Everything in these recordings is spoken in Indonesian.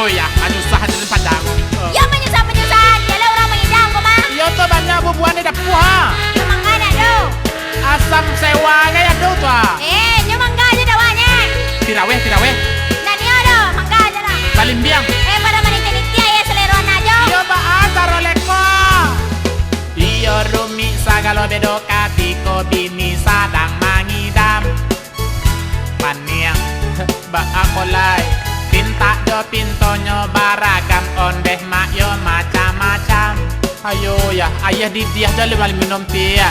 Ayo ya, menyusah dengan padang. Ya menyusah-menyusah, jalan orang mengidam kok mah. Yo tuh banyak bubuan di dapur ha. Ya mangga do. Asam sewa ya do tuh. Nya mangga aja dawanya. Tiraweh. Nani do, mangga aja dah. Balimbiang. Pada manitia ya seleroan aja. Yo ba ataro leko. Iyo rumi sagalo bedo katiko bini sadang mangidam. Paniang ba akolay. Pinta do pintonyo baragam ondeh makyo macam-macam. Ayo ya, ayah didiah jale balik minum tia.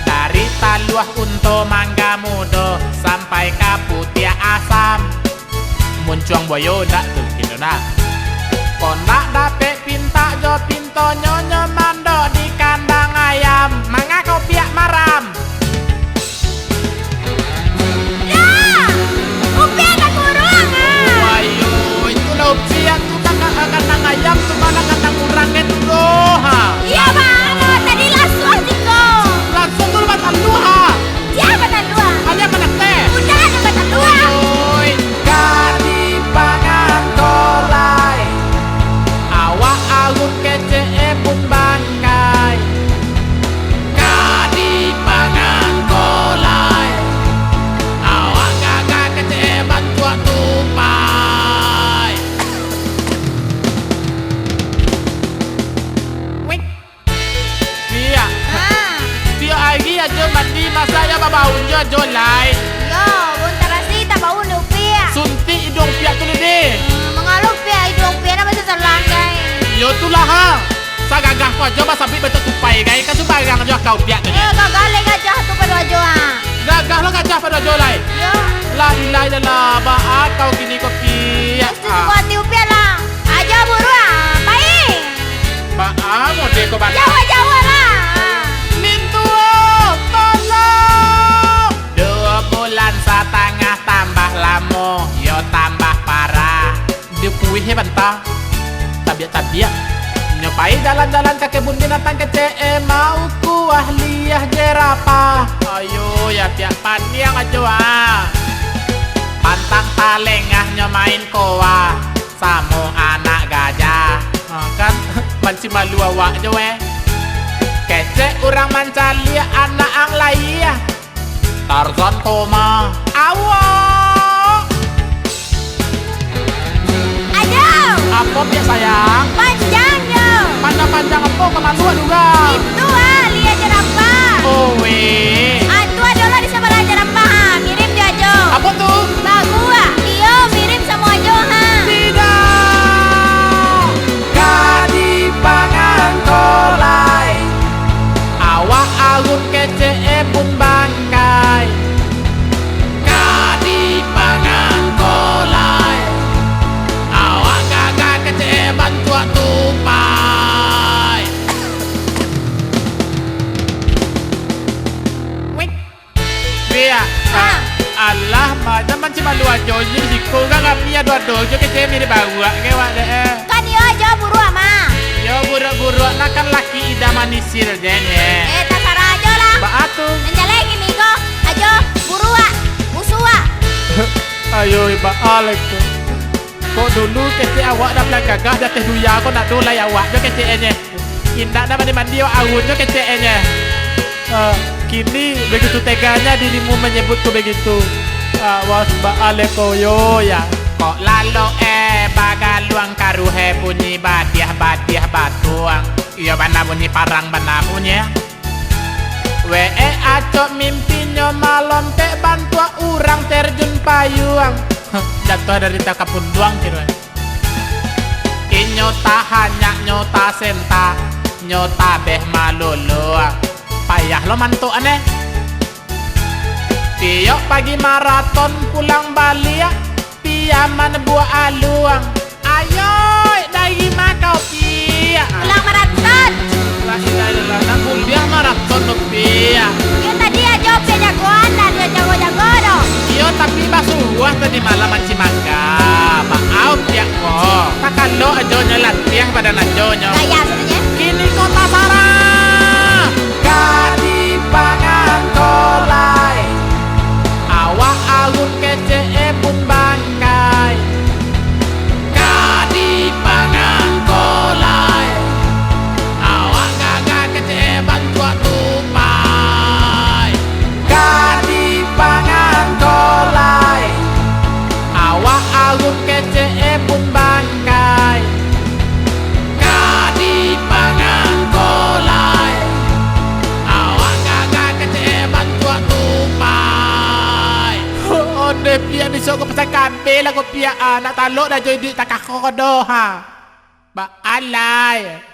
Dari taluah unto mangga mudo sampai ke putia asam. Muncuang boyo dak tuh gitu dah. Kondak dapet pinta jo pintonyo nyomando di kandang ayam. Mangga kau piak maram. Siap tuh kandang ayam tuh mana kandang urang itu loh ha. Iya bang, tadi langsung aja Langsung tuh batan dua. Siapa batan dua? Ada mana teh? Udah ada batan dua. Oi, kadi pangan kolai. Awak alun kece pun bangkai. Kadi pangan kolai. Awak gagak kece bantuan tupai. Ajo mandi masa ya babaun jo lain. Yo, buntar asita baun upia. Suntik hidung piak tu deh. Mengalup pia hidung pia nama seserlangkai. Yo tu lah ha. Sa gagah ko aja sampai betul tupai gai kan sembarang aja kau piak tu. Gagal le gajah tu pada aja. Gagah lo gajah pada jo lain. Yo. La ilaha illallah ba kau kini ko piak. Mesti buat upia lah. Aja buru baik. Ba mau deh ko ba. Jawa lah. Setengah tambah lamo, yo tambah parah. Dia puih hebat ta. Tabiat. Nyopai jalan-jalan ke kebun binatang kece mau ku ahliah jerapah. Ayo ya piak paniang aja. Pantang talengah nyomain koa samo anak gajah. Kan banci malu awak je weh. Kece orang mancalia anak ang laiyah. Tarzan koma awak. Ayo. Apa ya sayang? Panjang yo. Panjang apa kemaluan juga? Itu lihat jerapah. Oh weh. Itu adalah di sebelah jerapah. Mirip dia aja. Apa tuh? Bagua. Iyo mirip sama aja ha. Tidak. Kadi pangan kolai. Awak alun kece pun bangkai. Kadi pangan kolai. Awak gagak kece bantuan tupai. Wih. Bia. Allah, macam cuma dua joji siko gak punya dua dojo kece mirip bawa kewa deh. Kan iyo aja buru ama. Yo buru nak kan laki idaman isir jenye. Tasara aja lah. Baatu. Menjalai gini kok. Ajo burua. Musua. Ayo iba alek tuh. Kok dulu kece awak dah belang gagah dah teh duya kok nak dolai awak jo kece enye. Indah dah mandi awun jo kece enye. Kini begitu teganya dirimu menyebutku begitu. Was ba alek koyo ya. Kok lalu bagaluang karuhe bunyi badiah batuang. Iya bana bunyi parang bana punya. Acok mimpinya malam te bantua urang terjun payuang. Jatuh dari takapun duang kira. Inyota hanya nyota senta, nyota beh maluluang. Payah lo mantu aneh. Tiok pagi maraton pulang balik. Piaman buah aluang. Ayo dari makau pia. Pulang maraton. Nak kuliah maraton lo pia. Yo tadi aja pia jagoan lah dia jago dong. Yo tapi basuh tadi malam manci mangga. Maaf ya kok. Tak kalau aja latihan pada najonyo. Gaya sebenarnya. Kini kota Sarah. Kadi pangan kolai. Awak alun kece pun bangkai. Kadi boleh pia besok aku pasal kabel aku pia nak taluk dah jadi tak kakodo ha. Ba alai.